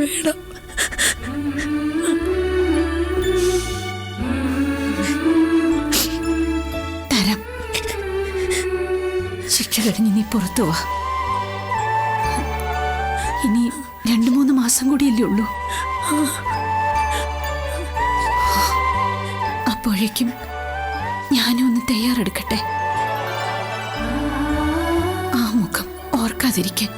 വേണം. തരാം. ശിക്ഷ കഴിഞ്ഞ് നീ പുറത്തു വാ. ഇനി 2-3 മാസം കൂടിയല്ലേ ഉള്ളൂ. അപ്പോഴേക്കും ഞാനും ഒന്ന് തയ്യാറെടുക്കട്ടെ. ആ മുഖം ഓർക്കാതിരിക്കാൻ.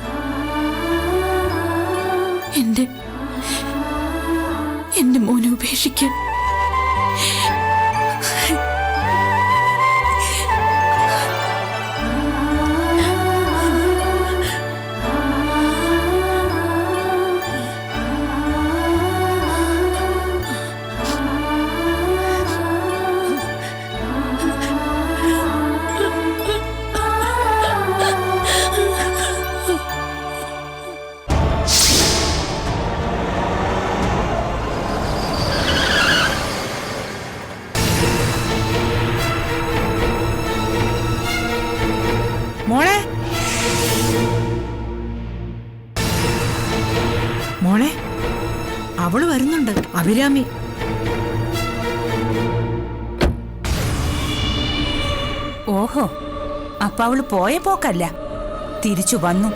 എന്റെ മോനെ ഉപേക്ഷിക്കാൻ. മോളെ മോളെ അവള് വരുന്നുണ്ട്, അഭിരാമി. ഓഹോ, അപ്പൊ അവള് പോയ പോക്കല്ല, തിരിച്ചു വന്നു.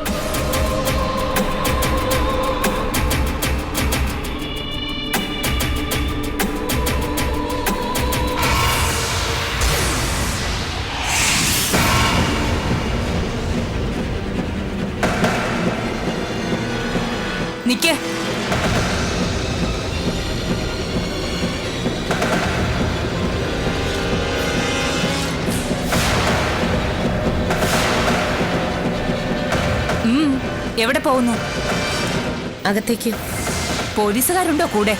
നിക്കേ. എവിടെ പോകുന്നു? അകത്തേക്ക്. പോലീസുകാരുണ്ടോ കൂടെ?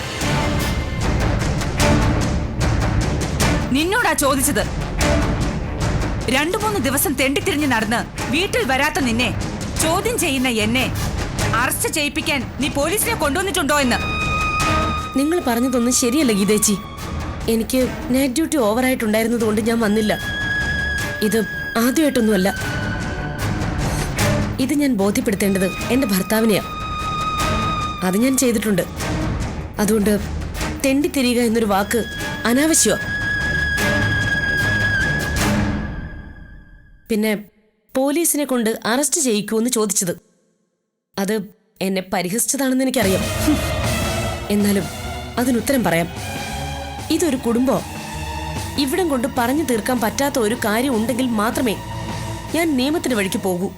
നിന്നോടാ ചോദിച്ചത്. 2-3 ദിവസം തെണ്ടിത്തിരിഞ്ഞ് നടന്ന് വീട്ടിൽ വരാത്ത നിന്നെ ചോദ്യം ചെയ്യുന്ന എന്നെ അറസ്റ്റ് ചെയ്യിപ്പിക്കാൻ നീ പോലീസിനെ കൊണ്ടുവന്നിട്ടുണ്ടോ എന്ന്. നിങ്ങൾ പറഞ്ഞതൊന്നും ശരിയല്ല ഗീതേച്ചി. എനിക്ക് നൈറ്റ് ഡ്യൂട്ടി ഓവറായിട്ടുണ്ടായിരുന്നത് കൊണ്ട് ഞാൻ വന്നില്ല. ഇത് ആദ്യമായിട്ടൊന്നുമല്ല. ഇത് ഞാൻ ബോധ്യപ്പെടുത്തേണ്ടത് എന്റെ ഭർത്താവിനെയാ. അത് ഞാൻ ചെയ്തിട്ടുണ്ട്. അതുകൊണ്ട് തെണ്ടിത്തിരിയുക എന്നൊരു വാക്ക് അനാവശ്യമാ. പിന്നെ പോലീസിനെ കൊണ്ട് അറസ്റ്റ് ചെയ്യിക്കുമെന്ന് ചോദിച്ചത്, അത് എന്നെ പരിഹസിച്ചതാണെന്ന് എനിക്കറിയാം. എന്നാലും അതിനുത്തരം പറയാം. ഇതൊരു കുടുംബം. ഇവിടം കൊണ്ട് പറഞ്ഞു തീർക്കാൻ പറ്റാത്ത ഒരു കാര്യം ഉണ്ടെങ്കിൽ മാത്രമേ ഞാൻ നിയമത്തിന് വഴിക്ക് പോകൂ.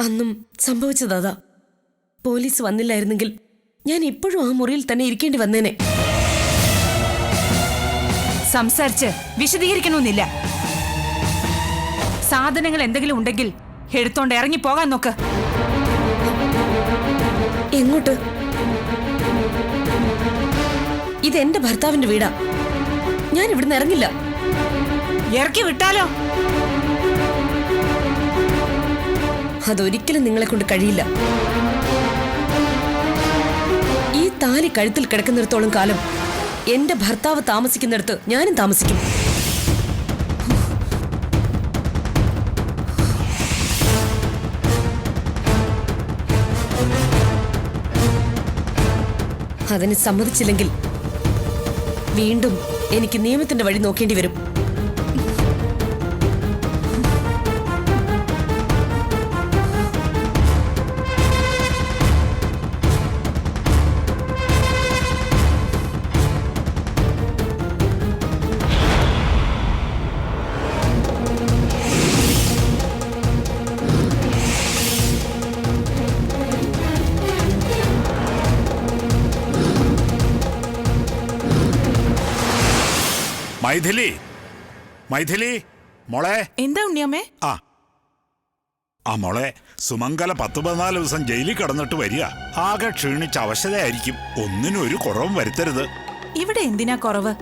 അന്നും സംഭവിച്ചതാ. പോലീസ് വന്നില്ലായിരുന്നെങ്കിൽ ഞാൻ ഇപ്പോഴും ആ മുറിയിൽ തന്നെ ഇരിക്കേണ്ടി വന്നേനെ. സംസാരിച്ച് വിശദീകരിക്കണമെന്നില്ല. സാധനങ്ങൾ എന്തെങ്കിലും ഉണ്ടെങ്കിൽ എടുത്തോണ്ട് ഇറങ്ങി പോകാൻ നോക്ക്. എങ്ങോട്ട്? ഇതെന്റെ ഭർത്താവിന്റെ വീടാ. ഞാൻ ഇവിടുന്ന് ഇറങ്ങില്ല. ഇറക്കി വിട്ടാലോ? അതൊരിക്കലും നിങ്ങളെ കൊണ്ട് കഴിയില്ല. ഈ താലി കഴുത്തിൽ കിടക്കുന്നിടത്തോളം കാലം എന്റെ ഭർത്താവ് താമസിക്കുന്നിടത്ത് ഞാനും താമസിക്കും. അതിന് സമ്മതിച്ചില്ലെങ്കിൽ വീണ്ടും എനിക്ക് നിയമത്തിന്റെ വഴി നോക്കേണ്ടി വരും. മൈഥിലി, മൈഥിലി മോളെ. എന്താ ഉണ്ണിയമ്മേ? ആ മോളെ, സുമംഗല 10-14 ദിവസം ജയിലിൽ കിടന്നിട്ട് വരിക. ആകെ ക്ഷീണിച്ച അവശതയായിരിക്കും. ഒന്നിനും ഒരു കുറവും വരുത്തരുത്. ഇവിടെ എന്തിനാ കുറവ്?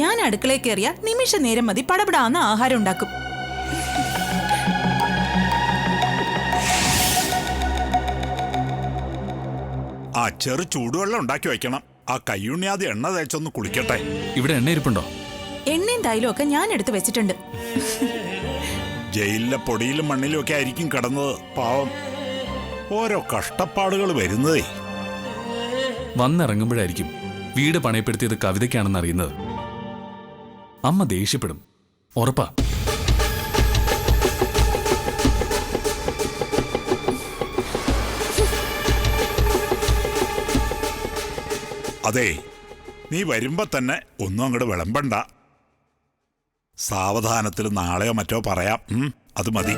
ഞാൻ അടുക്കളയിൽ കയറിയ നിമിഷ നേരം മതി പടപടാന്ന് ആഹാരം ഉണ്ടാക്കും. ആ ചെറു ചൂടുവെള്ളം ഉണ്ടാക്കി വെക്കണം. ആ കയ്യുണ്ണിയാതെ എണ്ണ തേച്ചൊന്ന് കുളിക്കട്ടെ. ഇവിടെ എണ്ണ ഇരിപ്പുണ്ടോ? എണ്ണയും തൈലും ഒക്കെ ഞാൻ എടുത്ത് വെച്ചിട്ടുണ്ട്. ജയിലിലെ പൊടിയിലും മണ്ണിലും ഒക്കെ ആയിരിക്കും കിടന്നത്. പാവം, ഓരോ കഷ്ടപ്പാടുകൾ വരുന്നതേ. വന്നിറങ്ങുമ്പോഴായിരിക്കും വീട് പണയപ്പെടുത്തിയത് കവിതയ്ക്കാണെന്ന് അറിയുന്നത്. അമ്മ ദേഷ്യപ്പെടും, ഉറപ്പാ. അതെ, നീ വരുമ്പോ തന്നെ ഒന്നും അങ്ങോട്ട് വിളമ്പണ്ട. സാവധാനത്തിൽ നാളെയോ മറ്റോ പറയാം. അത് മതി.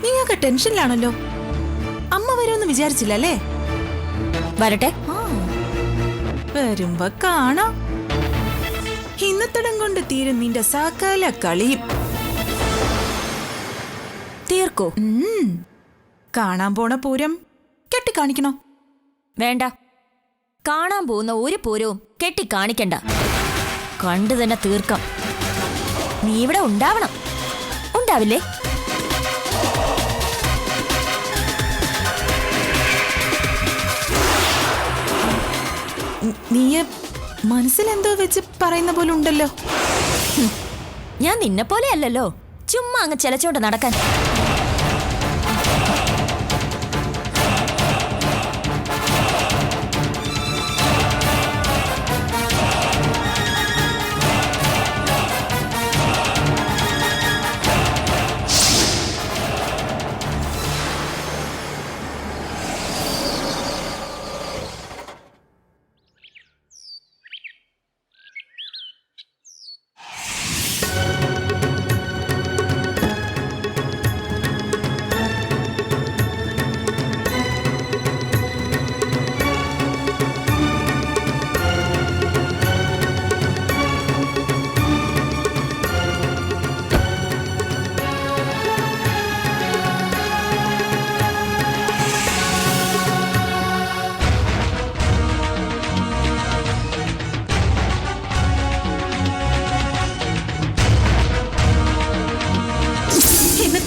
നീയൊക്കെ ടെൻഷനിലാണല്ലോ. അമ്മ വരുമെന്ന് വിചാരിച്ചില്ല അല്ലേ? വരട്ടെ. വരുമ്പോ കാണാം. ഇന്നത്തടം കൊണ്ട് തീരും നിന്റെ സകല കളിയും. തീർക്കോ? കാണാൻ പോണ പൂരം കെട്ടിക്കാണിക്കണോ? വേണ്ട. കാണാൻ പോകുന്ന ഒരു പൂരവും കെട്ടിക്കാണിക്കണ്ട. കണ്ടു തന്നെ തീർക്കാം. നീ ഇവിടെ ഉണ്ടാവണം. ഉണ്ടാവില്ലേ? നീയ മനസ്സിലെന്തോ വെച്ച് പറയുന്ന പോലെ ഉണ്ടല്ലോ. ഞാൻ നിന്നെ പോലെ അല്ലല്ലോ ചുമ്മാ അങ്ങ് ചെലച്ചോണ്ട് നടക്കാൻ.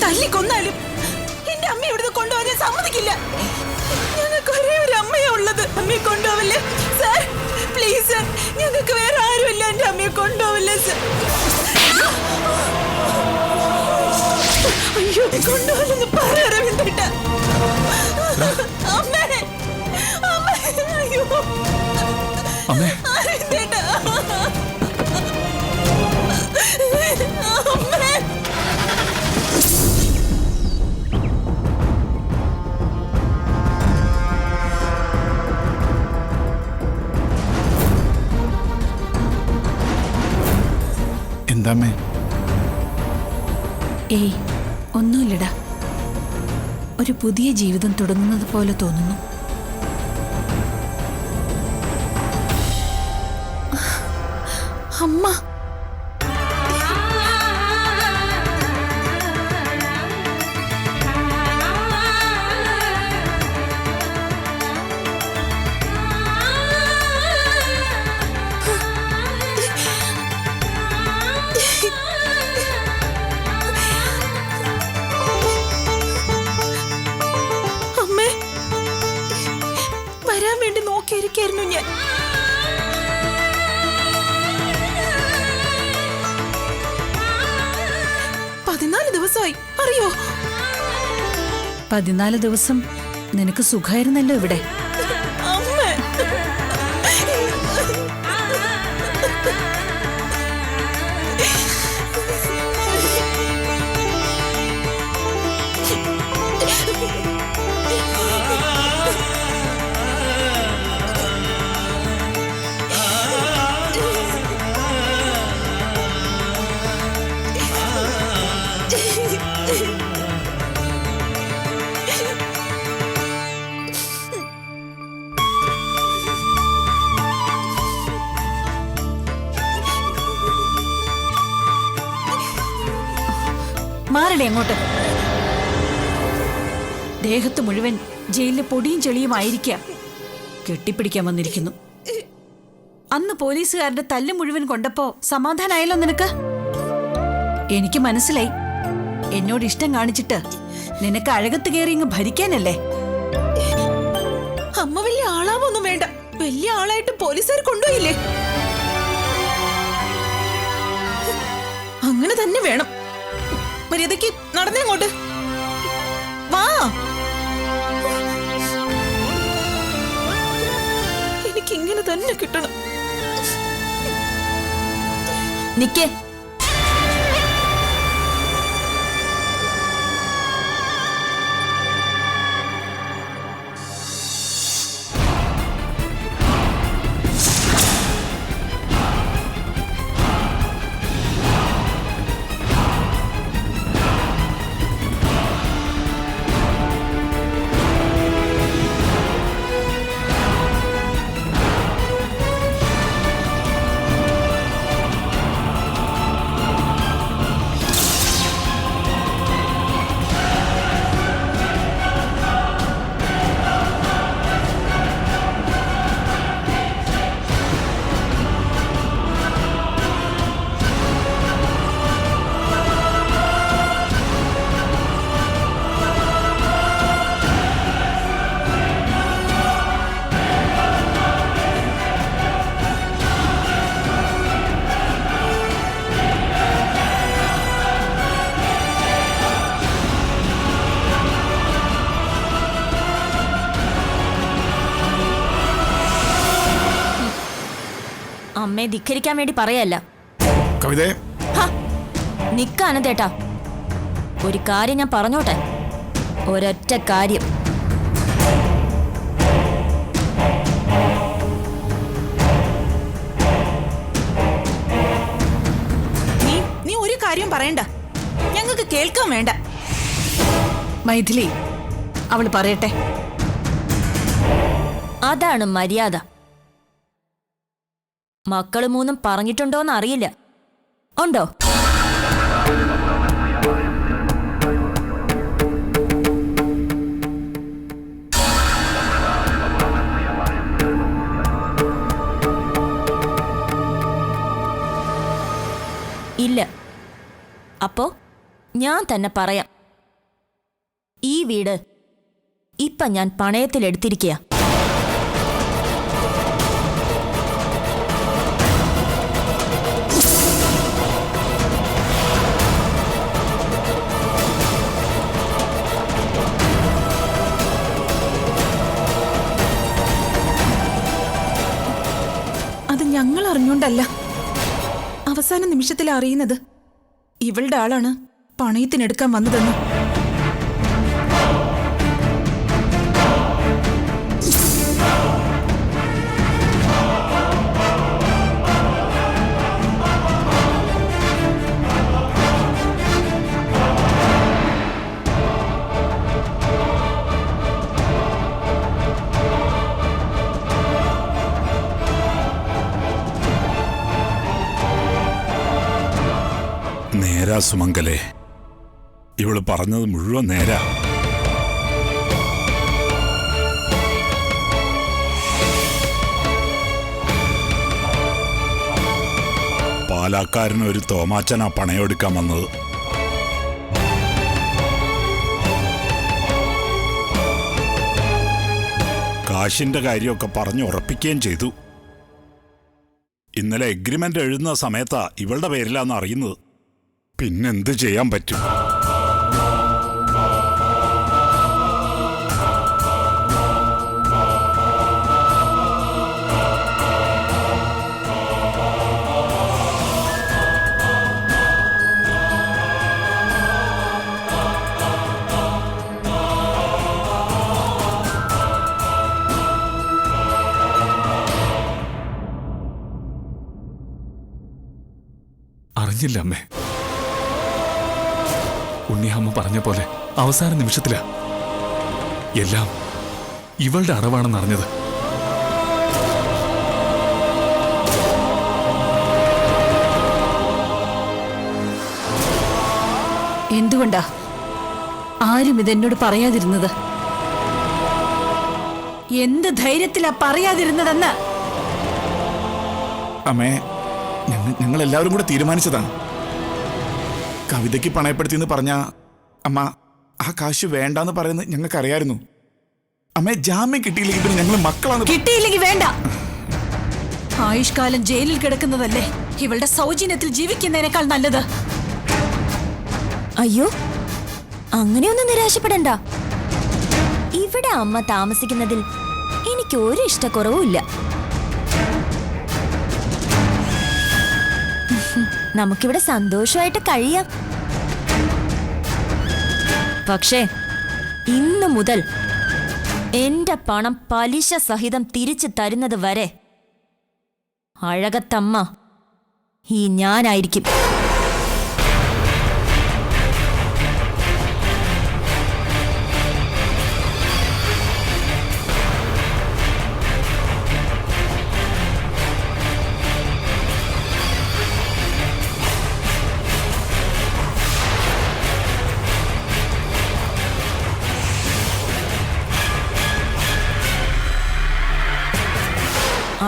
തല്ലിക്കൊന്നാലും എന്റെ അമ്മ ഇവിടുന്ന് കൊണ്ടുപോകാൻ ഞാൻ സമ്മതിക്കില്ല. ഞങ്ങൾക്ക് ഒരേ ഒരു അമ്മയാ ഉള്ളത്. അമ്മയെ കൊണ്ടുപോവല്ലേ സാർ, പ്ലീസ് സാർ. ഞങ്ങൾക്ക് വേറെ ആരുമില്ല. എന്റെ അമ്മയെ കൊണ്ടുപോവല്ലേ സാർ. അയ്യോ, കൊണ്ടുപോകലെന്ന് പറ അരവിന്ദേട്ട. അമ്മേ, അമ്മേ, അയ്യോ അമ്മേ, അരവിന്ദേട്ട, അമ്മേ. എന്താമ്മേ? ഏയ്, ഒന്നുമില്ലടാ. ഒരു പുതിയ ജീവിതം തുടങ്ങുന്നത് പോലെ തോന്നുന്നു. അമ്മ, അമ്മേ, വരാൻ വേണ്ടി നോക്കിയിരിക്കായിരുന്നു ഞാൻ. ദിവസമായി അറിയോ? 14 ദിവസം നിനക്ക് സുഖമായിരുന്നല്ലോ ഇവിടെ. അമ്മേ, മാറടേ അങ്ങോട്ട്. ദേഹത്ത് മുഴുവൻ ജയിലിലെ പൊടിയും ചെളിയുമായിരിക്കുക. കെട്ടിപ്പിടിക്കാൻ വന്നിരിക്കുന്നു. അന്ന് പോലീസുകാരുടെ തല്ല് മുഴുവൻ കൊണ്ടപ്പോ സമാധാനായല്ലോ നിനക്ക്? എനിക്ക് മനസ്സിലായി. എന്നോട് ഇഷ്ടം കാണിച്ചിട്ട് നിനക്ക് അഴകത്ത് കയറി ഇങ്ങ് ഭരിക്കാനല്ലേ? അമ്മ വലിയ ആളാവൊന്നും വേണ്ട. വലിയ ആളായിട്ട് പോലീസുകാർ കൊണ്ടുപോയില്ലേ? അങ്ങനെ തന്നെ വേണം. മര്യാദയ്ക്ക് നടന്നേ അങ്ങോട്ട് വാ. എനിക്കിങ്ങനെ തന്നെ കിട്ടണം. നിക്കേ. അമ്മയെ ധിക്കരിക്കാൻ വേണ്ടി പറയല്ല. കവിതേ, നിക്കാനന്ദേട്ടാ, ഒരു കാര്യം ഞാൻ പറഞ്ഞോട്ടെ. ഒരൊറ്റ കാര്യം. നീ ഒരു കാര്യം പറയണ്ട. ഞങ്ങൾക്ക് കേൾക്കാൻ വേണ്ട. മൈഥിലി, അവള് പറയട്ടെ. അതാണ് മര്യാദ. മക്കള് മൂന്നും പറഞ്ഞിട്ടുണ്ടോന്ന് അറിയില്ല. ഉണ്ടോ? ഇല്ല. അപ്പോ ഞാൻ തന്നെ പറയാം. ഈ വീട് ഇപ്പൊ ഞാൻ പണയത്തിലെടുത്തിരിക്കുക. അത് ഞങ്ങൾ അറിഞ്ഞോണ്ടല്ല. അവസാന നിമിഷത്തിൽ അറിയുന്നത് ഇവളുടെ ആളാണ് പണയത്തിനെടുക്കാൻ വന്നതെന്ന്. നേരാ സുമംഗലേ, ഇവള് പറഞ്ഞത് മുഴുവൻ നേരാ. പാലാക്കാരന് ഒരു തോമാച്ചനാ പണയെടുക്കാൻ വന്നത്. കാശിന്റെ കാര്യമൊക്കെ പറഞ്ഞു ഉറപ്പിക്കുകയും ചെയ്തു. ഇന്നലെ എഗ്രിമെന്റ് എഴുതുന്ന സമയത്താ ഇവളുടെ പേരിലാന്ന് അറിയുന്നത്. പിന്നെന്ത് ചെയ്യാൻ പറ്റും? അറിഞ്ഞില്ല അമ്മേ. ഉണ്ണിയമ്മ പറഞ്ഞ പോലെ അവസാന നിമിഷത്തിലാ എല്ലാം ഇവളുടെ അടവാണെന്ന് അറിഞ്ഞത്. എന്തുകൊണ്ടാ ആരും ഇതെന്നോട് പറയാതിരുന്നത്? എന്ത് ധൈര്യത്തിലാ പറയാതിരുന്നതെന്ന്? അമ്മേ, ഞങ്ങൾ എല്ലാവരും കൂടെ തീരുമാനിച്ചതാണ്. കവിതയ്ക്ക് പണയപ്പെടുത്തിയെന്ന് പറഞ്ഞ അമ്മ ആ കാശ് വേണ്ടാന്ന് പറയുന്നത് ഞങ്ങൾക്കറിയായിരുന്നു. അമ്മയെ ജാമ്യം കിട്ടിയില്ലെങ്കിൽ പിന്നെ ഞങ്ങൾ മക്കളാണ്. കിട്ടിയില്ലെങ്കിൽ വേണ്ട. ആയുഷ്കാലം ജയിലിൽ കിടക്കുന്നതല്ലേ ഇവളുടെ സൗജന്യത്തിൽ ജീവിക്കുന്നതിനേക്കാൾ നല്ലത്. അയ്യോ, അങ്ങനെയൊന്നും നിരാശപ്പെടണ്ട. ഇവിടെ അമ്മ താമസിക്കുന്നതിൽ എനിക്ക് ഒരു ഇഷ്ടക്കുറവുമില്ല. നമുക്കിവിടെ സന്തോഷമായിട്ട് കഴിയാം. പക്ഷേ ഇന്നു മുതൽ എന്റെ പണം പലിശ സഹിതം തിരിച്ചു തരുന്നത് വരെ അഴകത്തമ്മ ഈ ഞാനായിരിക്കും.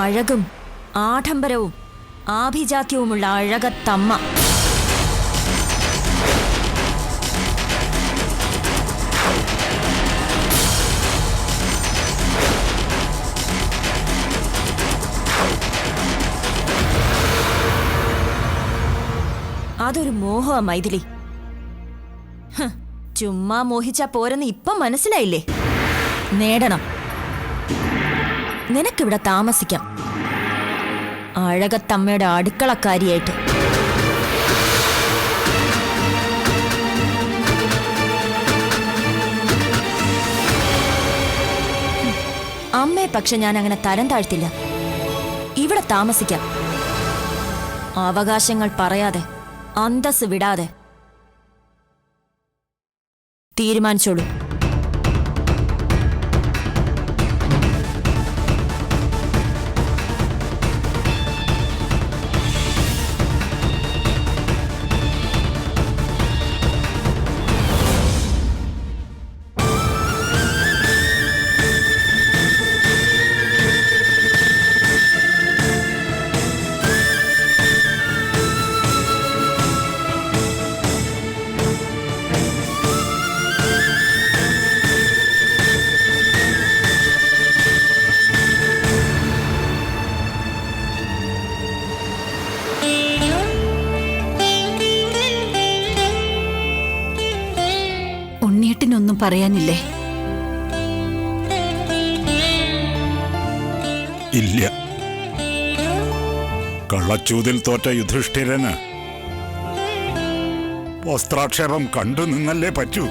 അഴകും ആഡംബരവും ആഭിജാത്യവുമുള്ള അഴകത്തമ്മ. അതൊരു മോഹമാ മൈഥിലി. ചുമ്മാ മോഹിച്ചാ പോരെന്ന് ഇപ്പം മനസ്സിലായില്ലേ? നേടണം. നിനക്കിവിടെ താമസിക്കാം, അഴകത്തമ്മയുടെ അടുക്കളക്കാരിയായിട്ട്. അമ്മയെ പക്ഷെ ഞാൻ അങ്ങനെ തരം താഴ്ത്തില്ല. ഇവിടെ താമസിക്കാം, അവകാശങ്ങൾ പറയാതെ, അന്തസ് വിടാതെ. തീരുമാനിച്ചോളൂ. ഉണ്ണിയേട്ടനൊന്നും പറയാനില്ലേ? ഇല്ല. കള്ളച്ചൂതിൽ തോറ്റ യുധിഷ്ഠിരന് വസ്ത്രാക്ഷേപം കണ്ടു നിന്നല്ലേ പറ്റൂ.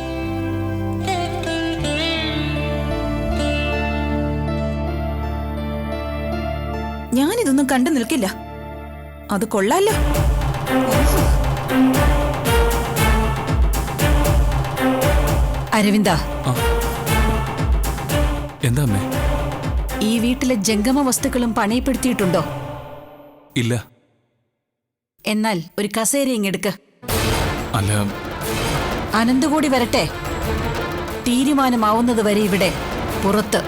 ഞാനിതൊന്നും കണ്ടു നിൽക്കില്ല. അത് കൊള്ളാലോ. അരവിന്ദ, എന്താ അമ്മേ? ഈ വീട്ടിലെ ജംഗമ വസ്തുക്കളും പണയപ്പെടുത്തിയിട്ടുണ്ടോ? ഇല്ല. എന്നാൽ ഒരു കസേര ഇങ്ങെടുക്ക്. അല്ല, അനന്ത് കൂടി വരട്ടെ. തീരുമാനമാവുന്നത് വരെ ഇവിടെ പുറത്ത്.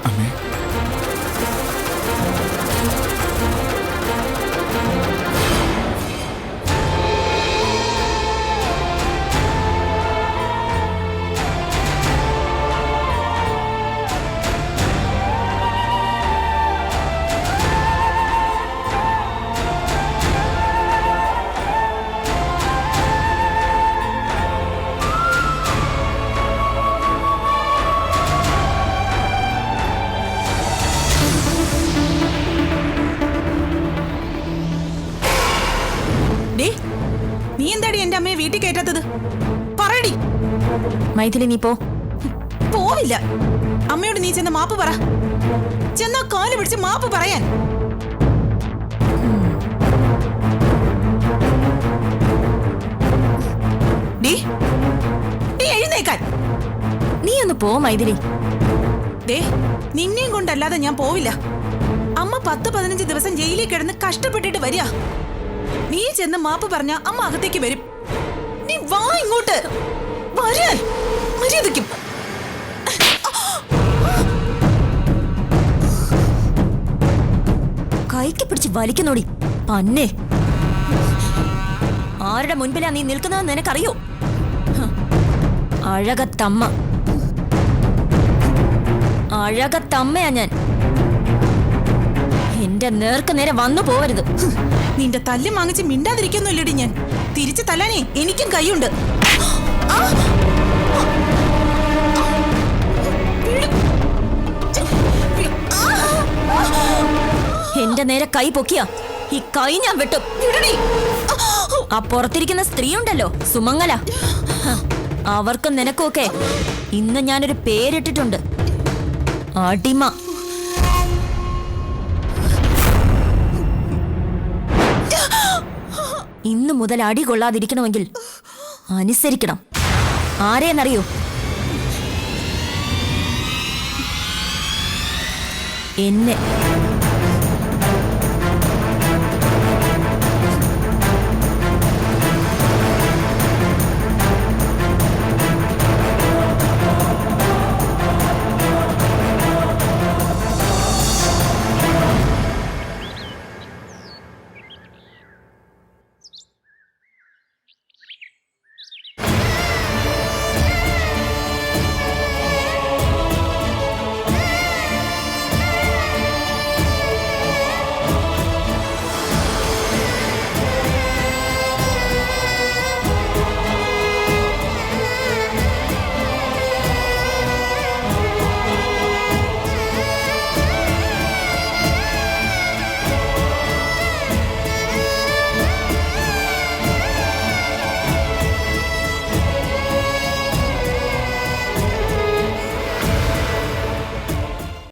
അമ്മേ, നീ എന്താടി എന്റെ അമ്മയെ വീട്ടിൽ കയറ്റാത്തത്? പറയടി. മൈഥിലി, നീ പോ. പോവില്ല. അമ്മയോട് നീ ചെന്ന് മാപ്പ് പറ. ചെന്നാ കാല് പിടിച്ച് മാപ്പ് പറയാൻ. എഴുന്നേക്കാൻ. നീ ഒന്ന് പോ മൈഥിലി. നിന്നെയും കൊണ്ടല്ലാതെ ഞാൻ പോവില്ല. അമ്മ 10-15 ദിവസം ജയിലിൽ കിടന്ന് കഷ്ടപ്പെട്ടിട്ട് വരിക. നീ ചെന്ന് മാപ്പ് പറഞ്ഞ അമ്മ അകത്തേക്ക് വരും. നീ വാ ഇങ്ങോട്ട്. വരാൻ മര്യാദയ്ക്കും. കൈക്ക് പിടിച്ച് വലിക്കുന്നോടി പന്നെ. ആരുടെ മുൻപിലാ നീ നിൽക്കുന്നതെന്ന് നിനക്കറിയോ? ഹ, അഴകത്തമ്മ. അഴകത്തമ്മയാ ഞാൻ. എന്റെ നേർക്ക് നേരെ വന്നു പോവരുത്. നിന്റെ തല്ല് വാങ്ങിച്ച് മിണ്ടാതിരിക്കൊന്നുമില്ലടി ഞാൻ. തിരിച്ചു തല്ലാനേ എനിക്കും കൈയുണ്ട്. എന്റെ നേരെ കൈ പൊക്കിയാ ഈ കൈ ഞാൻ വെട്ടും. ആ പുറത്തിരിക്കുന്ന സ്ത്രീ ഉണ്ടല്ലോ, സുമംഗല. ഹ, അവർക്കും നിനക്കും ഒക്കെ ഇന്ന് ഞാനൊരു പേരിട്ടിട്ടുണ്ട്, അടിമ. ഇന്നു മുതൽ അടി കൊള്ളാതിരിക്കണമെങ്കിൽ അനുസരിക്കണം. ആരെയെന്നറിയോ? എന്നെ.